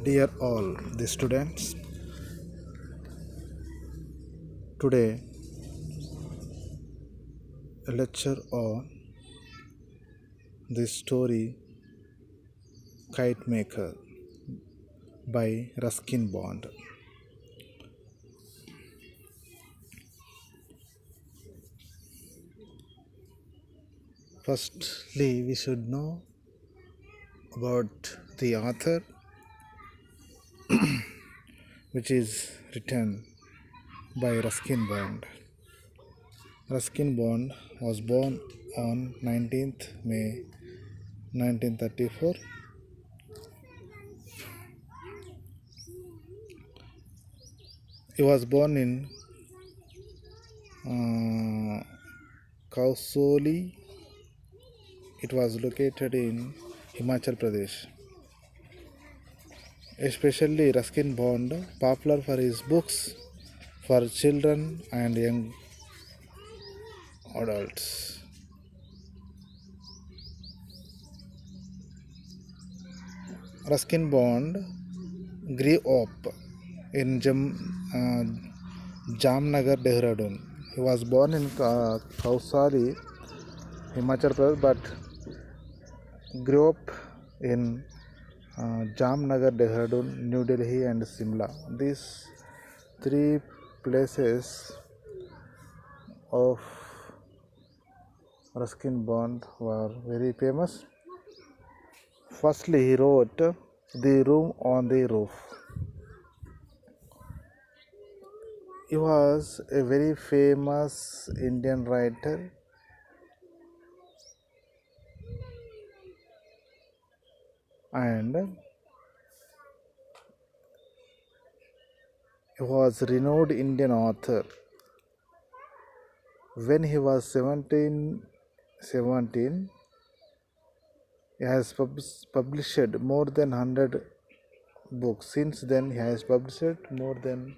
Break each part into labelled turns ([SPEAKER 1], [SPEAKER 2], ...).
[SPEAKER 1] Dear all the students, today a lecture on the story Kite Maker by Ruskin Bond. Firstly, we should know about the author, which is written by Ruskin Bond. Ruskin Bond was born on 19th May 1934. He was born in Kausoli. It was located in Himachal Pradesh. Especially Ruskin Bond, popular for his books for children and young adults. Ruskin Bond grew up in Jamnagar, Dehradun. He was born in Kausari, Himachal Pradesh, but grew up in Jamnagar, Dehradun, New Delhi, and Simla. These three places of Ruskin Bond were very famous. Firstly, he wrote The Room on the Roof. He was a very famous Indian writer and he was a renowned Indian author. When he was 17, he has published more than 100 books. Since then, he has published more than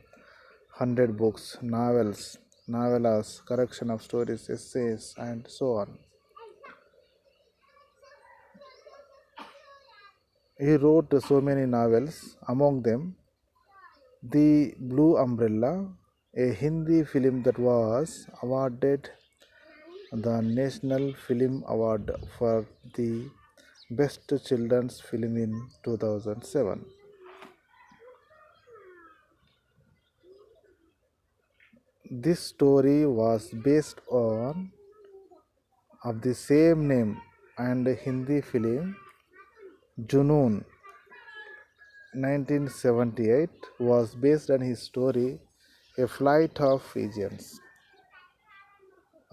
[SPEAKER 1] 100 books, novels, novellas, collection of stories, essays, and so on. He wrote so many novels, among them The Blue Umbrella, a Hindi film that was awarded the National Film Award for the Best Children's Film in 2007. This story was based on of the same name and Hindi film Junoon 1978 was based on his story A Flight of Pigeons.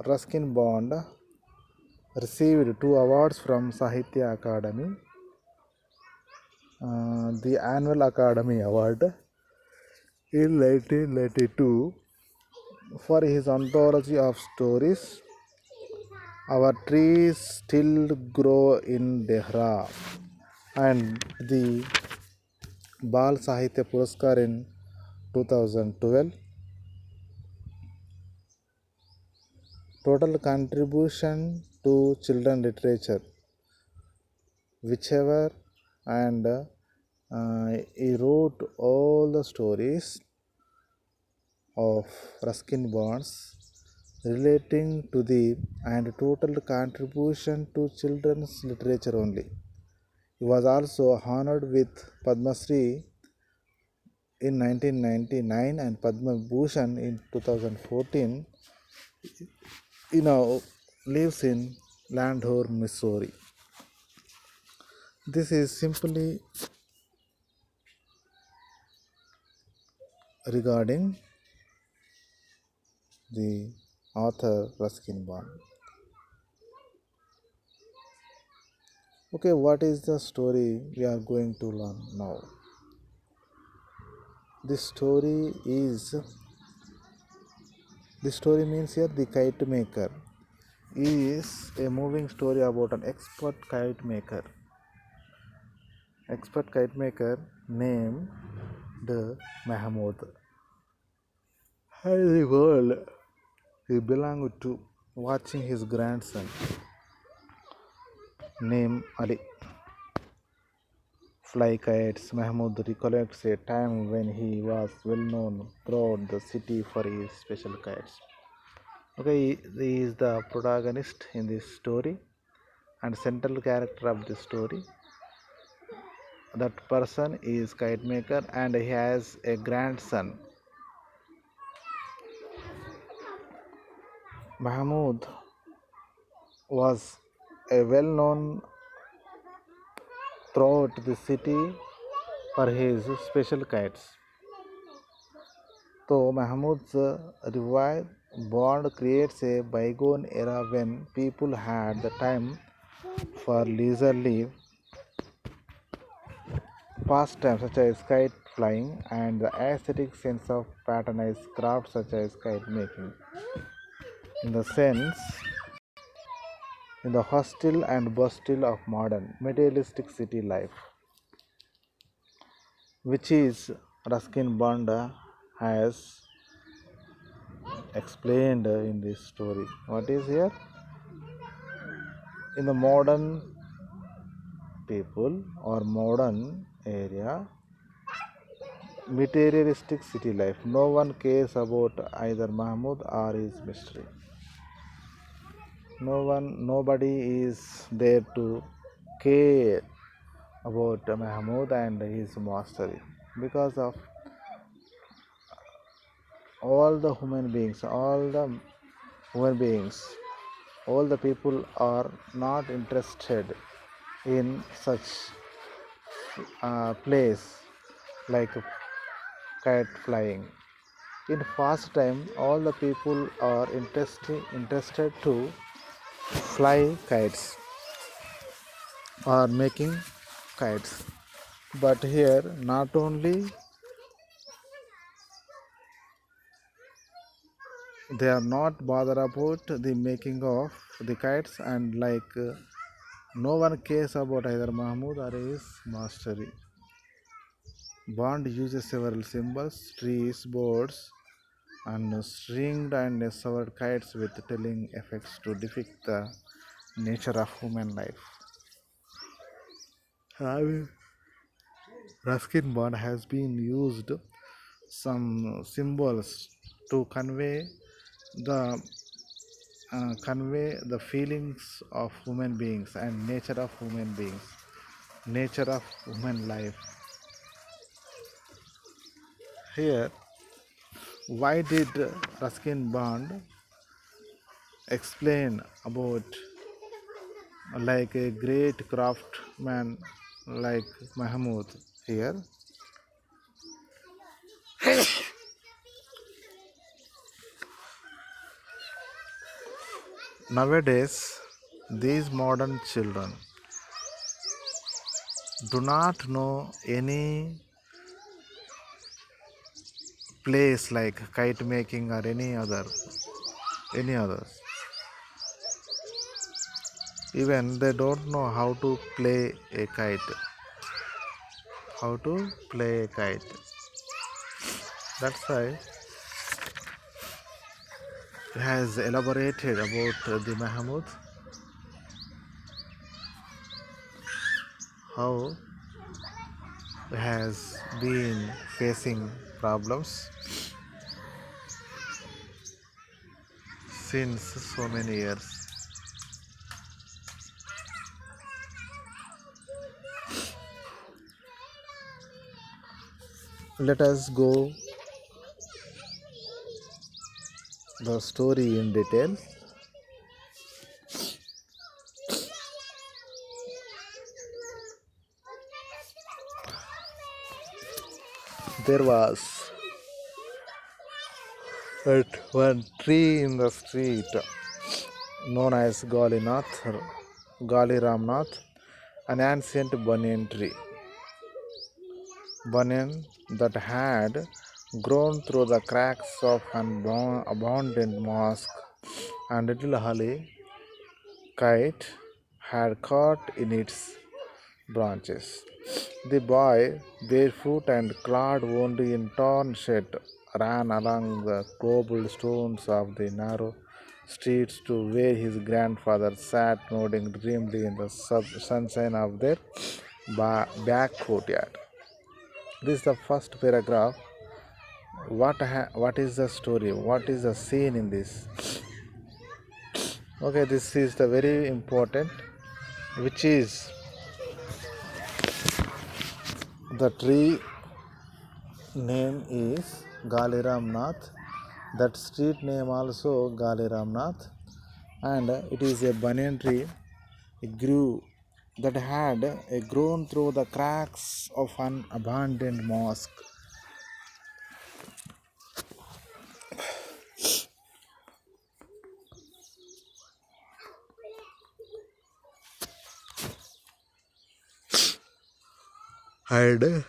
[SPEAKER 1] Ruskin Bond received 2 awards from Sahitya Academy, the Annual Academy Award in 1992 for his anthology of stories Our Trees Still Grow in Dehra and the Bal Sahitya Puraskar in 2012. Total contribution to children literature, whichever, and he wrote all the stories of Ruskin Bonds relating to the and total contribution to children's literature only. He was also honored with Padma Shri in 1999 and Padma Bhushan in 2014. He now lives in Landhor, Missouri. This is simply regarding the author Ruskin Bond. Okay, what is the story we are going to learn now? This story means here the kite maker is a moving story about an expert kite maker. Expert kite maker named Mahmoud. And the world he belonged to watching his grandson named Ali fly kites, Mahmud recollects a time when he was well known throughout the city for his special kites. Okay, he is the protagonist in this story and central character of the story. That person is kite maker and he has a grandson. Mahmud was a well known throughout the city for his special kites. So Mahmud's revived bond creates a bygone era when people had the time for leisurely pastimes such as kite flying and the aesthetic sense of patternized craft such as kite making. In the sense, in the hustle and bustle of modern materialistic city life, which is Ruskin Bond has explained in this story. What is here? In the modern people or modern area, materialistic city life, no one cares about either Mahmud or his mystery. Nobody is there to care about Mahmud and his mastery because of all the human beings, human beings, all the people are not interested in such place like kite flying. In fast time, all the people are interested to fly kites or making kites. But here, not only they are not bothered about the making of the kites and no one cares about either Mahmud or his mastery. Bond uses several symbols, trees, birds, and stringed and severed kites with telling effects to depict the nature of human life. Ruskin Bond has been used some symbols to the convey the feelings of human beings and nature of human life. Here, why did Ruskin Bond explain about like a great craftsman like Mahmud here? Nowadays, these modern children do not know any place like kite making or any others. Even they don't know how to play a kite. How to play a kite. That's why he has elaborated about the Mahmud, how he has been facing problems since so many years. Let us go the story in detail. There was at one tree in the street known as Gali Ramnath, an ancient banyan tree. Banyan that had grown through the cracks of an abandoned mosque, and little Ali kite had caught in its branches. The boy, barefoot and clad only in torn shirt, ran along the cobblestones of the narrow streets to where his grandfather sat nodding dreamily in the sunshine of their back courtyard. This is the first paragraph. What is the story? What is the scene in this? Okay, this is the very important, which is the tree name is Gali Ramnath. That street name also Gali Ramnath, and it is a banyan tree. It grew that had grown through the cracks of an abandoned mosque. And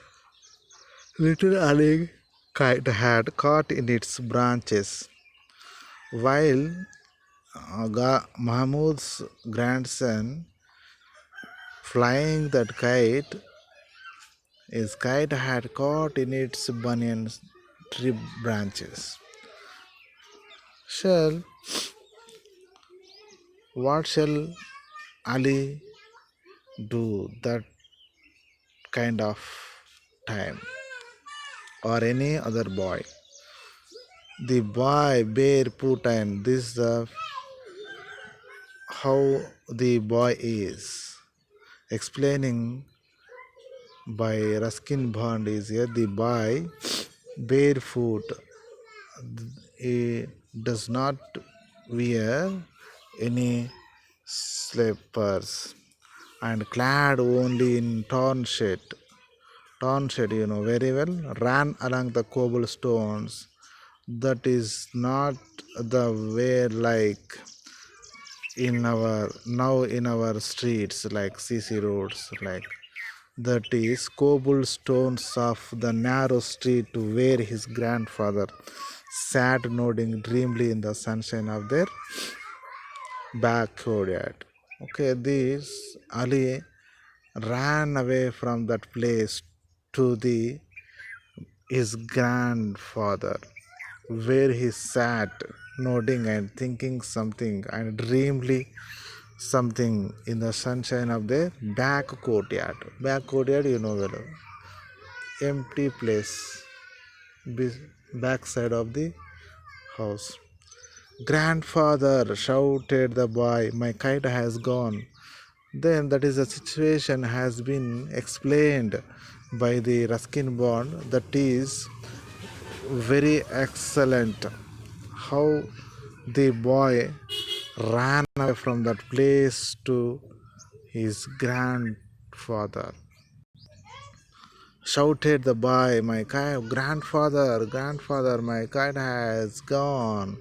[SPEAKER 1] little Ali kite had caught in its branches, while Mahmud's grandson flying that kite, his kite had caught in its banyan tree branches. Shall what shall Ali do that kind of time, or any other boy? The boy barefoot, and this is the how the boy is explaining by Ruskin Bond is here. The boy barefoot, he does not wear any slippers and clad only in torn shirt, very well, ran along the cobblestones. That is not the way like in our streets like CC roads, like that is cobblestones of the narrow street where his grandfather sat nodding dreamily in the sunshine of their backyard. Okay, this Ali ran away from that place to the his grandfather, where he sat nodding and thinking something and dreamily something in the sunshine of the back courtyard. Back courtyard, well, empty place, back side of the house. Grandfather, shouted the boy, my kite has gone. Then that is the situation has been explained by the Ruskin Bond. That is very excellent. How the boy ran away from that place to his grandfather. Shouted the boy, my kite, grandfather, my kite has gone.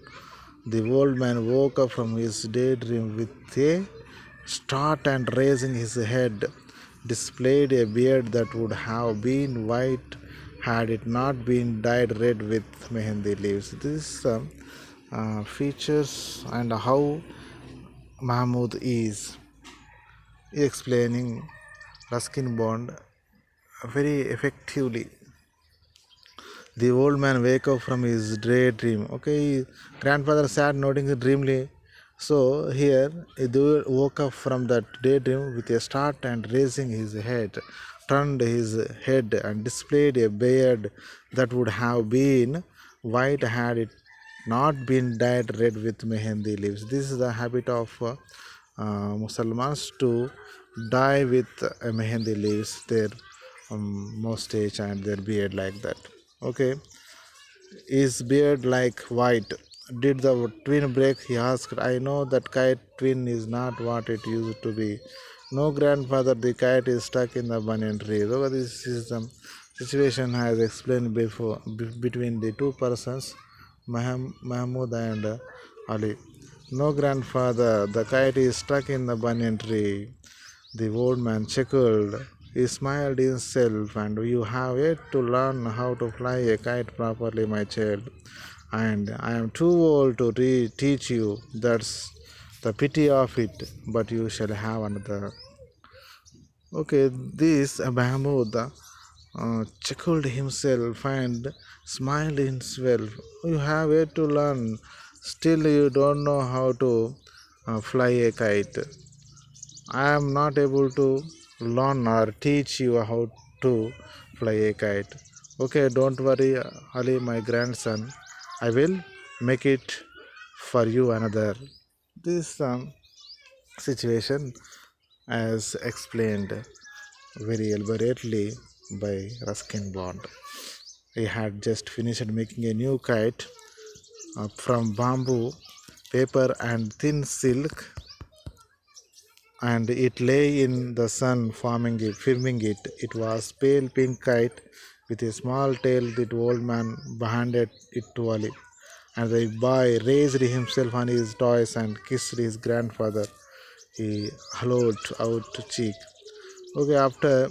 [SPEAKER 1] The old man woke up from his daydream with a start and raising his head, displayed a beard that would have been white had it not been dyed red with mehendi leaves. This features and how Mahmud is explaining Ruskin Bond very effectively. The old man wake up from his daydream. Okay, grandfather sat nodding dreamily. So here he woke up from that daydream with a start and raising his head, turned his head and displayed a beard that would have been white had it not been dyed red with mehendi leaves. This is the habit of Muslims to dye with mehendi leaves their mustache and their beard like that. Okay, is beard like white? Did the twin break? He asked. I know that kite twin is not what it used to be. No, grandfather, the kite is stuck in the banyan tree. So this is the situation I has explained before between the two persons, Mahmud and Ali. No, grandfather, the kite is stuck in the banyan tree. The old man chuckled. He smiled himself, and you have yet to learn how to fly a kite properly, my child. And I am too old to teach you. That's the pity of it. But you shall have another. Okay, this Mahmud chuckled himself and smiled himself. You have yet to learn. Still, you don't know how to fly a kite. I am not able to learn or teach you how to fly a kite. Okay, don't worry, Ali, my grandson. I will make it for you another. This situation, as explained very elaborately by Ruskin Bond. He had just finished making a new kite from bamboo, paper, and thin silk, and it lay in the sun, forming it, filming it. It was pale pink kite with a small tail. The old man handed it to Ali, and the boy raised himself on his toys and kissed his grandfather. He hollowed out cheek. Okay, after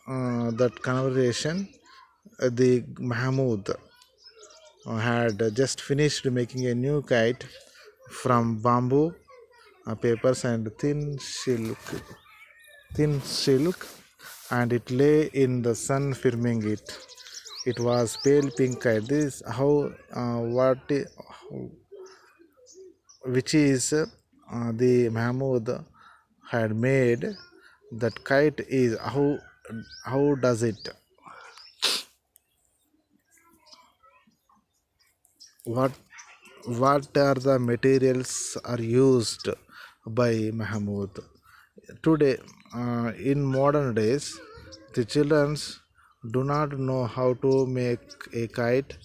[SPEAKER 1] that conversation, the Mahmud had just finished making a new kite from bamboo, papers, and thin silk, and it lay in the sun, filming it. It was pale pink kite. This how which is the Mahmud had made that kite is how does it, what what are the materials are used by Mahmud today. In modern days, the children do not know how to make a kite,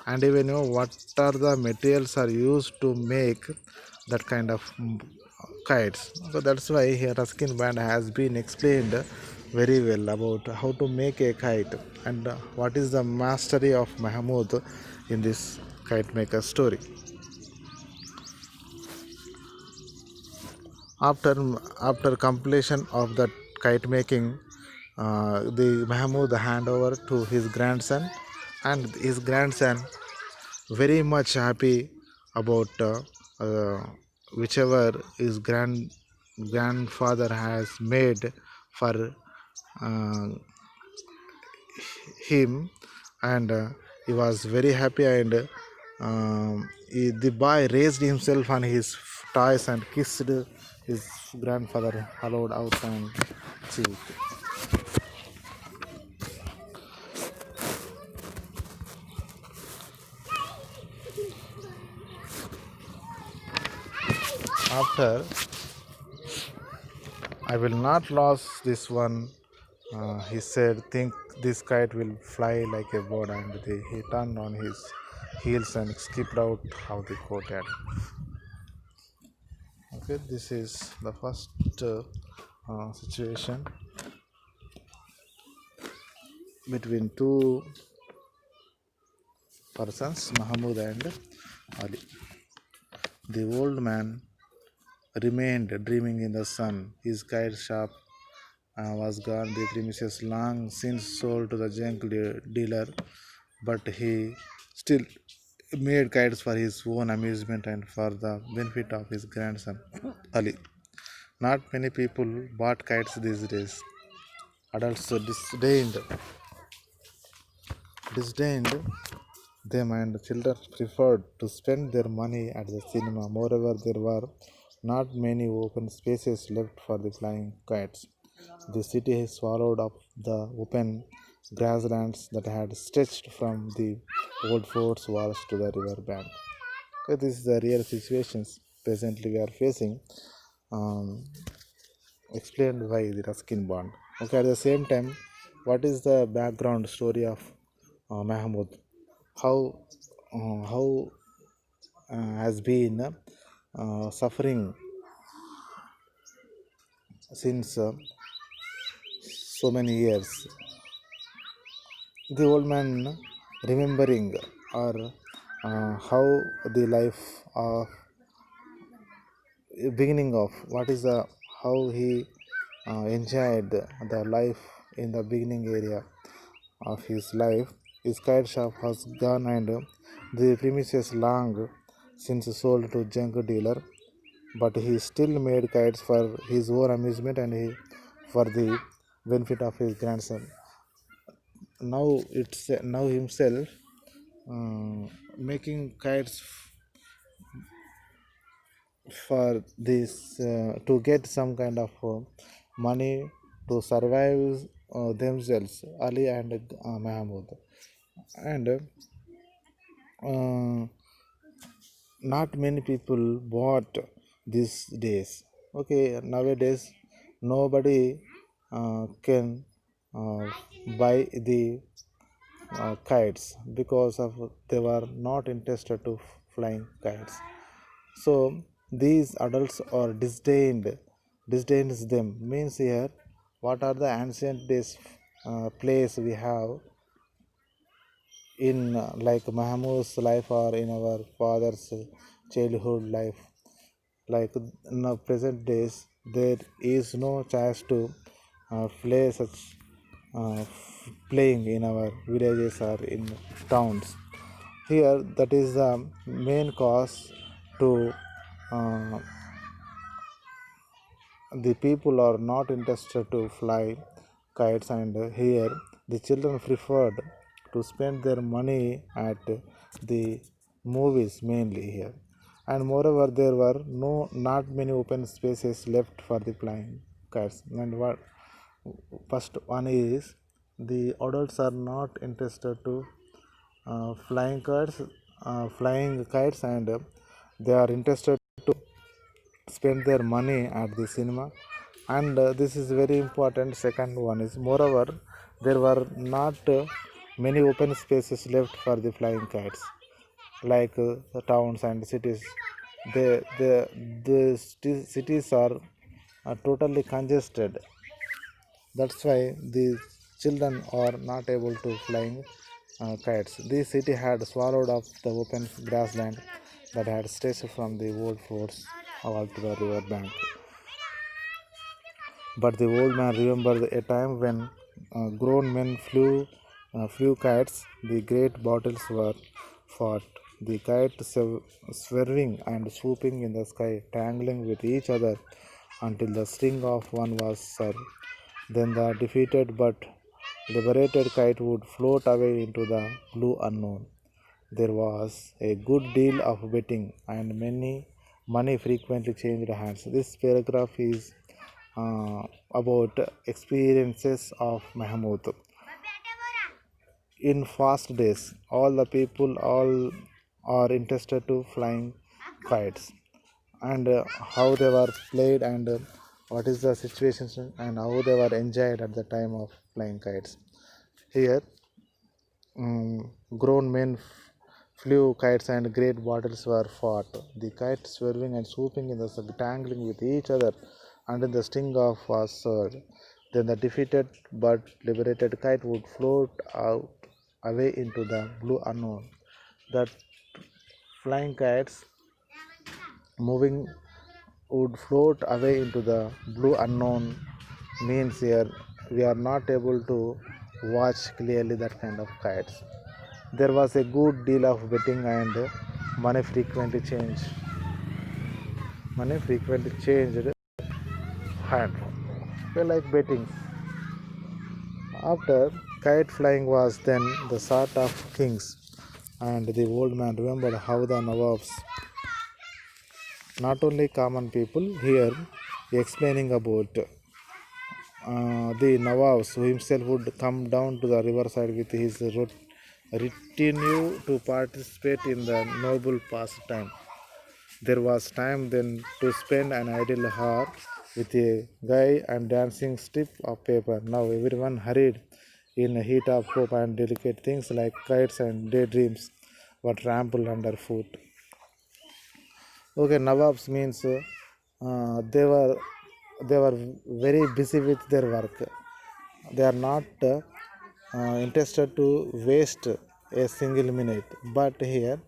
[SPEAKER 1] and even know what are the materials are used to make that kind of kites. So that's why here Ruskin Band has been explained very well about how to make a kite, and what is the mastery of Mahmud in this kite maker story. After after completion of the kite making, the Mahmud hand over to his grandson, and his grandson very much happy about uh, whichever his grandfather has made for uh, him, and he was very happy, and the boy raised himself on his toys and kissed his grandfather, hollowed out and cheek. After, I will not lose this one, he said, think this kite will fly like a bird, and he turned on his heels and skipped out of the courtyard. Okay, this is the first situation between two persons, Mahmud and Ali. The old man remained dreaming in the sun. His kite shop was gone, the premises long since sold to the junk dealer, but he still made kites for his own amusement and for the benefit of his grandson, Ali. Not many people bought kites these days. Adults disdained them, and children preferred to spend their money at the cinema. Moreover, there were not many open spaces left for the flying kites. The city swallowed up the open grasslands that had stretched from the old fort's walls to the river bank. Okay, this is the real situations presently we are facing, um, explained by the Ruskin Bond. Okay, at the same time, what is the background story of Mahmud? How has been suffering since so many years. The old man remembering, or how the life of beginning of what is the how he enjoyed the life in the beginning area of his life. His kite shop has gone, and the premises long since sold to junk dealer, but he still made kites for his own amusement and for the benefit of his grandson. Now it's now himself making kites for this to get some kind of money to survive themselves, Ali and Mahmud. And uh, not many people bought these days. Okay, nowadays nobody can uh, buy the kites because of they were not interested to flying kites. So these adults are disdains them means here what are the ancient days place we have in like Mahmoud's life or in our father's childhood life. Like in the present days, there is no chance to play such playing in our villages or in towns. Here, that is the main cause to uh, the people are not interested to fly kites, and here the children preferred to spend their money at the movies mainly here. And moreover there were not many open spaces left for the flying kites. And what first one is the adults are not interested to flying kites, and they are interested to spend their money at the cinema. And this is very important. Second one is moreover there were not many open spaces left for the flying kites, like the towns and cities. The cities are totally congested. That's why the children are not able to flying kites. This city had swallowed up the open grassland that had stretched from the old forts all to the river bank. But the old man remembered a time when grown men flew kites. The great battles were fought, the kites swerving and swooping in the sky, tangling with each other until the sting of one was served. Then the defeated but liberated kite would float away into the blue unknown. There was a good deal of betting, and many money frequently changed hands. This paragraph is about experiences of Mahmud. In fast days, all the people all are interested to flying kites, and how they were played, and what is the situations and how they were enjoyed at the time of flying kites. Here grown men flew kites and great battles were fought, the kites swerving and swooping in the sun, tangling with each other until the sting of was served. Then the defeated but liberated kite would float out away into the blue unknown. That flying kites moving would float away into the blue unknown means here we are not able to watch clearly that kind of kites. There was a good deal of betting, and money frequently changed. Money frequently changed hand. They like betting. After kite flying was then the sort of kings, and the old man remembered how the Nawabs, not only common people, here explaining about the Nawabs who himself would come down to the riverside with his retinue to participate in the noble pastime. There was time then to spend an idle hour with a guy and dancing strip of paper. Now everyone hurried in a heat of hope, and delicate things like kites and daydreams were trampled underfoot. Okay, Nawabs means they were very busy with their work. They are not interested to waste a single minute. But here,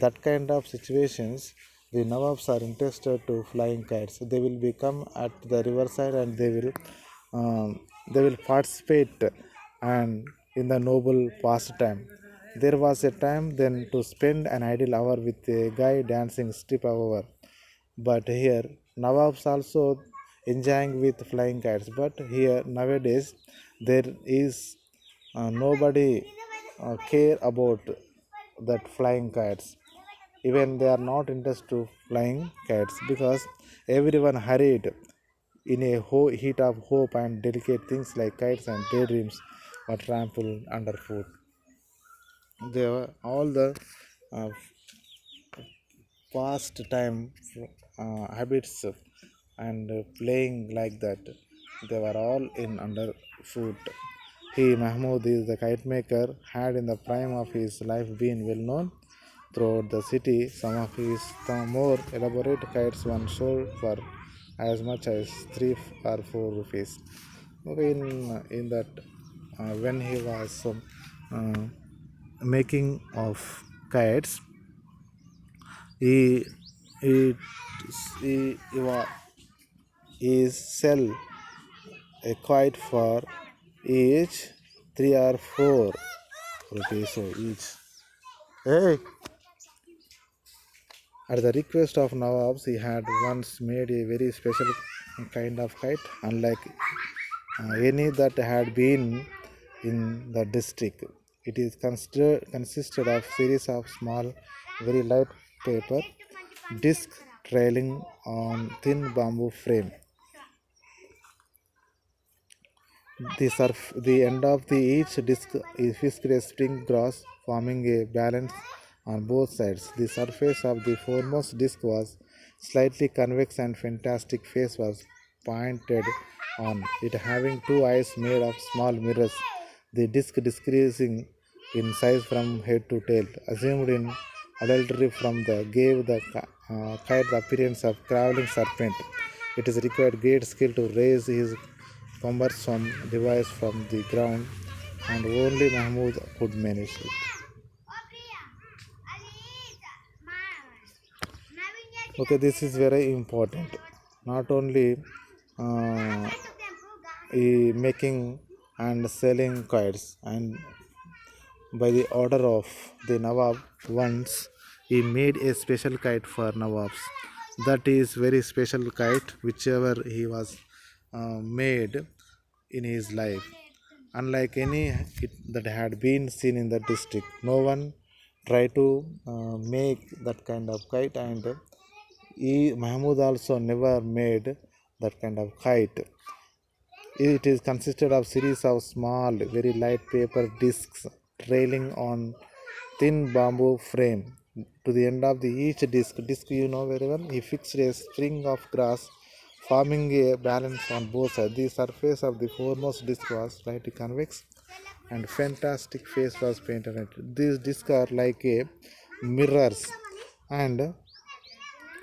[SPEAKER 1] that kind of situations, the Nawabs are interested to flying kites. They will become at the riverside, and they will participate and in the noble pastime. There was a time then to spend an idle hour with a guy dancing strip over. But here Nawabs also enjoying with flying kites. But here nowadays there is nobody care about that flying kites. Even they are not interested to flying kites because everyone hurried in a heat of hope, and delicate things like kites and daydreams were trampled underfoot. They were all the uh, past time habits and playing like that. They were all in underfoot. He, Mahmoud, is the kite maker, had in the prime of his life been well known throughout the city. Some of his more elaborate kites once sold for as much as 3 or 4 rupees. Okay, in that, when he was uh, making of kites, he he he sell a kite for each 3 or 4 rupees so each. Hey, at the request of Nawabs, he had once made a very special kind of kite, unlike any that had been in the district. It is consisted of series of small, very light paper disc trailing on thin bamboo frame. The end of each disc is fixed a spring cross, forming a balance on both sides. The surface of the foremost disc was slightly convex and fantastic face was pointed on it, having two eyes made of small mirrors. The disc decreasing in size from head to tail, assumed in adultery from the gave the kite the appearance of crawling serpent. It is required great skill to raise his cumbersome device from the ground, and only Mahmud could manage it. Okay, this is very important. Not only uh, making and selling kites, and by the order of the Nawab, once he made a special kite for Nawabs. That is very special kite, whichever he was made in his life. Unlike any that had been seen in the district, no one tried to make that kind of kite, and Mahmud also never made that kind of kite. It is consisted of series of small, very light paper discs trailing on thin bamboo frame. To the end of the each disc you know very well, he fixed a string of grass, forming a balance on both sides. The surface of the foremost disc was slightly convex, and fantastic face was painted on it. These discs are like a mirrors, and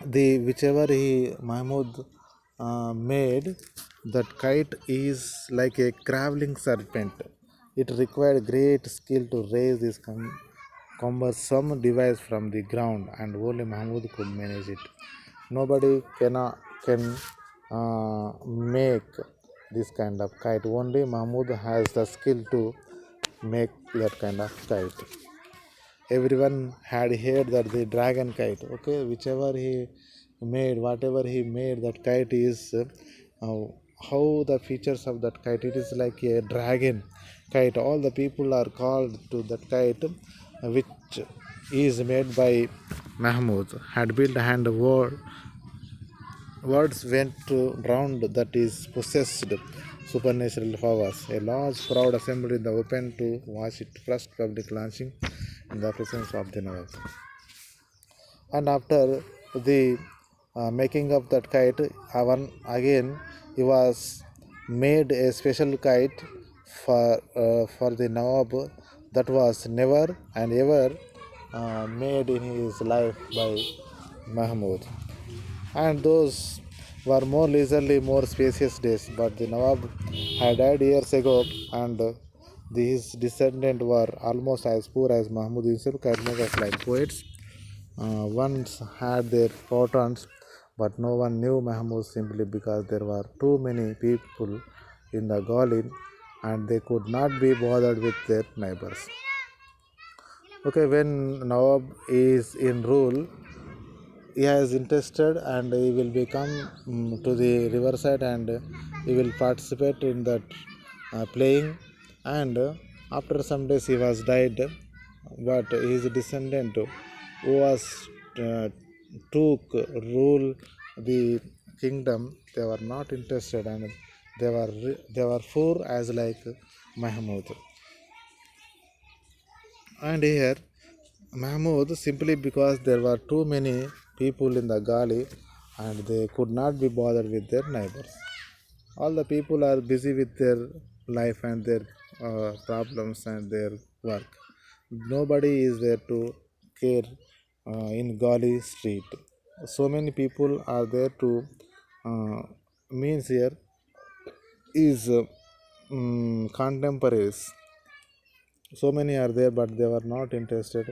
[SPEAKER 1] the whichever he Mahmud made, that kite is like a crawling serpent. It required great skill to raise this cumbersome device from the ground, and only Mahmud could manage it. Nobody can make this kind of kite. Only Mahmud has the skill to make that kind of kite. Everyone had heard that the dragon kite, okay, whichever he made, whatever he made, that kite is how the features of that kite, it is like a dragon kite. All the people are called to that kite, which is made by Mahmud, had built, and words went round that is possessed supernatural powers. A large crowd assembled in the open to watch it first public launching in the presence of the Nawab. And after the making of that kite, one again he was made a special kite for the Nawab that was never and ever made in his life by Mahmud. And those were more leisurely, more spacious days. But the Nawab had died years ago, and his descendants were almost as poor as Mahmud himself. Kite like poets once had their fortunes, but no one knew Mahmud simply because there were too many people in the Ghalin, and they could not be bothered with their neighbors. Okay, when Nawab is in rule, he has interested, and he will become to the riverside, and he will participate in that playing, and after some days he was died, but his descendant who was uh, took rule the kingdom, they were not interested, and they were poor as like Mahmud. And here Mahmud, simply because there were too many people in the gully and they could not be bothered with their neighbors. All the people are busy with their life and their problems and their work. Nobody is there to care in gully street. So many people are there to means here is contemporaries. So many are there, but they were not interested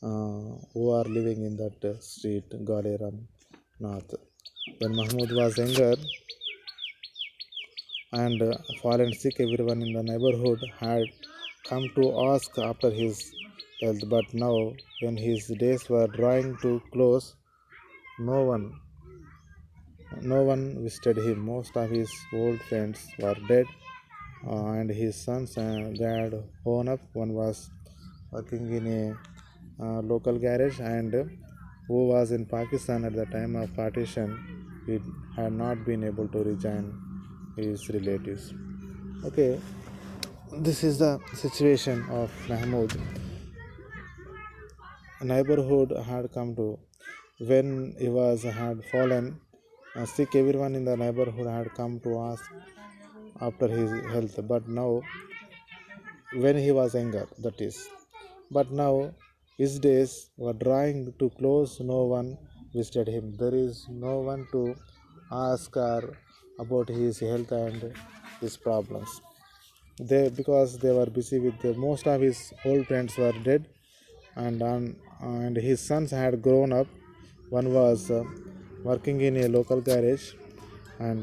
[SPEAKER 1] who are living in that street, Galeram Nath. When Mahmud was younger and fallen sick, everyone in the neighborhood had come to ask after his health. But now, when his days were drawing to close, no one, no one visited him. Most of his old friends were dead, and his sons they had grown up. One was working in a local garage and who was in Pakistan at the time of partition. He had not been able to rejoin his relatives. Okay, this is the situation of Mahmud. Neighborhood had come to when he was had fallen sick. Everyone in the neighborhood had come to ask after his health. But now, when he was younger, that is. But now his days were drawing to close, no one visited him. There is no one to ask or about his health and his problems. Because they were busy with most of his old friends were dead, and his sons had grown up. One was working in a local garage, and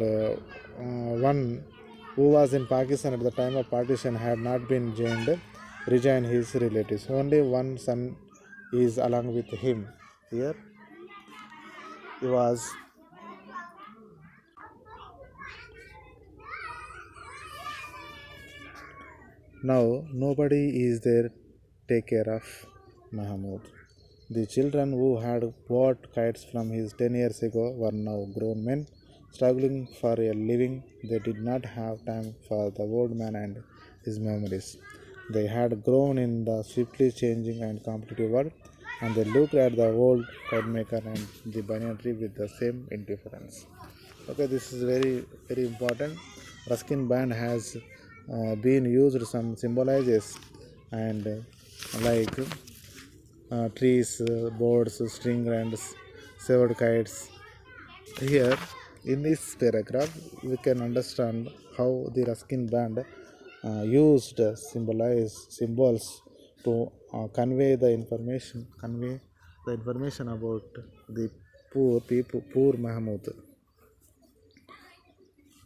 [SPEAKER 1] one who was in Pakistan at the time of partition had not been rejoined his relatives. Only one son is along with him. Here he was. Now nobody is there take care of Mahmud. The children who had bought kites from his 10 years ago were now grown men, struggling for a living. They did not have time for the old man and his memories. They had grown in the swiftly changing and competitive world, and they looked at the old kite maker and the banyan tree with the same indifference. Okay, this is very important. Ruskin band has been used some symbolizes and like trees, boards, string, and severed kites. Here, in this paragraph, we can understand how the Ruskin band used symbolize symbols to convey the information about the poor people, poor Mahmud.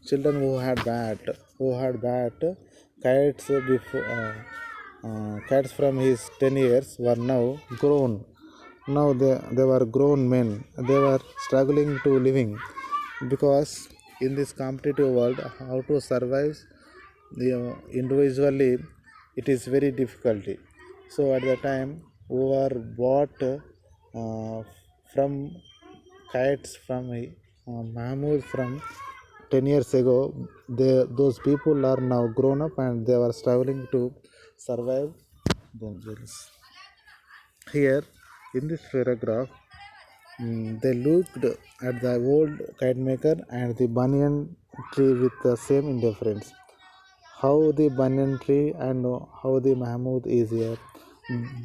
[SPEAKER 1] Children who had bat kites before kites from his 10 years were now grown. Now they were grown men. They were struggling to living because in this competitive world, how to survive individually, it is very difficulty. So at the time we were bought from kites from Mahmud from 10 years ago. Those people are now grown up and they were struggling to survive themselves. Here in this paragraph, they looked at the old kite maker and the banyan tree with the same indifference. How the banyan tree and how the Mahmud is here,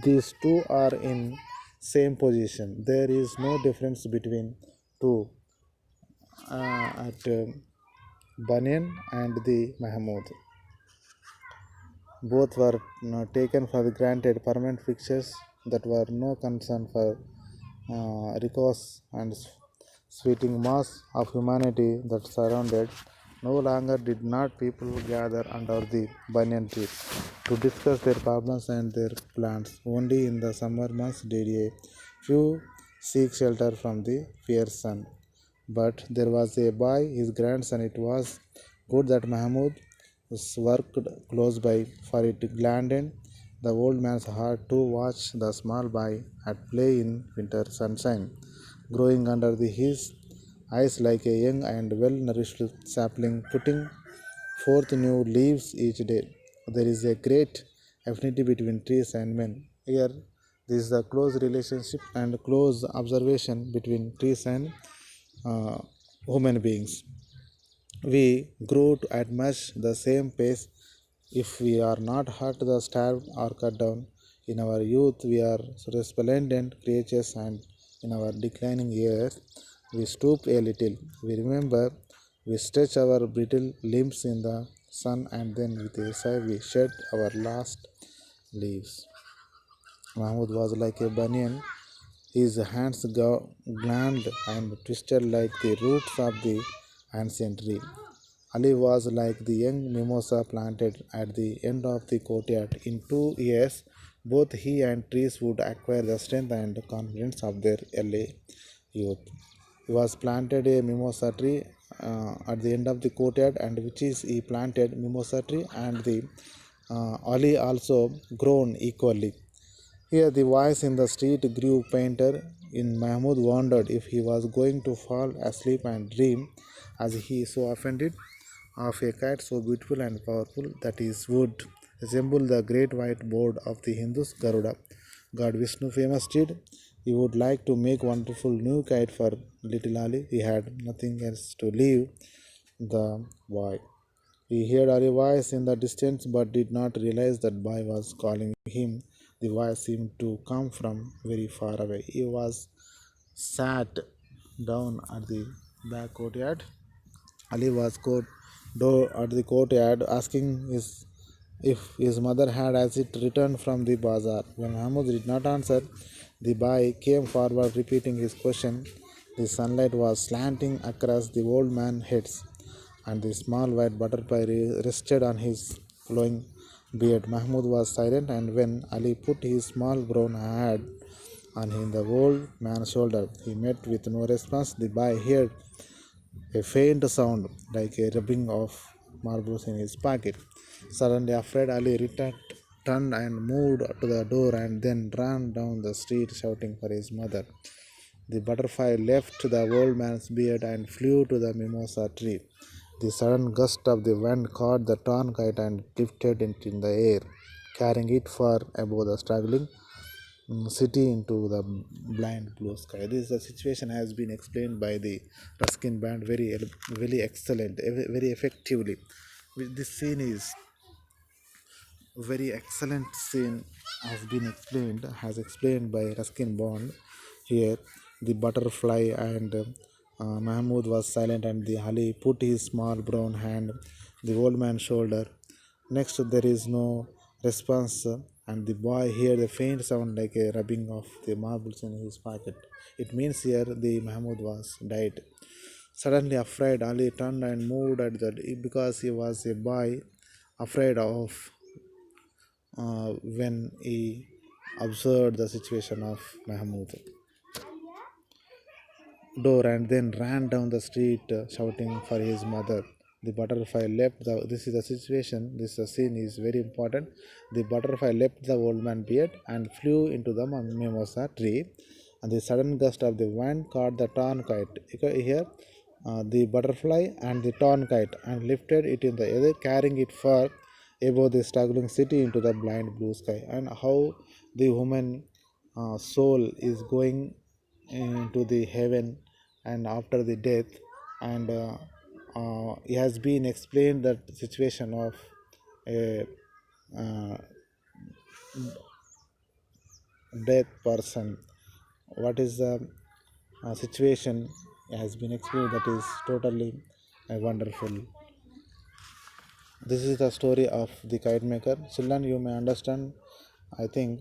[SPEAKER 1] these two are in same position. There is no difference between two at banyan and the Mahmud. Both were taken for granted permanent fixtures that were no concern for recourse and sweeping mass of humanity that surrounded. No longer did not people gather under the banyan tree to discuss their problems and their plans. Only in the summer months did a few seek shelter from the fierce sun. But there was a boy, his grandson. It was good that Mahmud worked close by, for it gladdened the old man's heart to watch the small boy at play in winter sunshine, growing under his eyes like a young and well nourished sapling, putting forth new leaves each day. There is a great affinity between trees and men. Here, this is the close relationship and close observation between trees and uh, human beings. We grow at much the same pace if we are not hurt, the starved, or cut down. In our youth, we are resplendent creatures, and in our declining years, we stoop a little. We remember, we stretch our brittle limbs in the sun, and then with a sigh, we shed our last leaves. Mahmud was like a banyan, his hands gland and twisted like the roots of the ancient tree. Ali was like the young mimosa planted at the end of the courtyard. In 2 years, both he and trees would acquire the strength and confidence of their early youth. He was planted a mimosa tree at the end of the courtyard, and which is he planted mimosa tree, and the Ali also grown equally. Here, the voice in the street grew fainter. In Mahmud wondered if he was going to fall asleep and dream, as he so often did, of a cat so beautiful and powerful that his would resemble the great white board of the Hindus Garuda. God Vishnu famous did. He would like to make wonderful new kite for little Ali. He had nothing else to leave the boy. He heard a voice in the distance but did not realize that boy was calling him. The voice seemed to come from very far away. He was sat down at the back courtyard. Ali was door at the courtyard asking if his mother had as it returned from the bazaar. When Mahmud did not answer, the boy came forward repeating his question. The sunlight was slanting across the old man's heads, and the small white butterfly rested on his flowing beard. Mahmud was silent, and when Ali put his small brown hand on the old man's shoulder, he met with no response. The boy heard a faint sound like a rubbing of marbles in his pocket. Suddenly afraid, Ali turned and moved to the door and then ran down the street shouting for his mother. The butterfly left the old man's beard and flew to the mimosa tree. The sudden gust of the wind caught the torn kite and lifted it in the air, carrying it far above the struggling city into the blind blue sky. This the situation has been explained by the Ruskin band very excellent, very effectively. This scene is very excellent scene has explained by Ruskin Bond. Here, the butterfly and Mahmud was silent, and the Ali put his small brown hand the old man's shoulder. Next, there is no response, and the boy heard a faint sound like a rubbing of the marbles in his pocket. It means here the Mahmud was died. Suddenly afraid, Ali turned and moved at the because he was a boy afraid of when he observed the situation of Mahmud door and then ran down the street shouting for his mother. The butterfly left the. This is the situation. This scene is very important. The butterfly left the old man beard and flew into the mimosa tree, and the sudden gust of the wind caught the torn kite. Here, the butterfly and the torn kite and lifted it in the air, carrying it far above the struggling city into the blind blue sky. And how the human soul is going into the heaven and after the death, and it has been explained that situation of a uh, dead person, what is the situation has been explained, that is totally wonderful. This is the story of the kite maker. Children, you may understand, I think.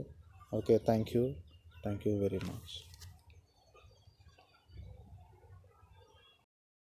[SPEAKER 1] Okay, thank you very much.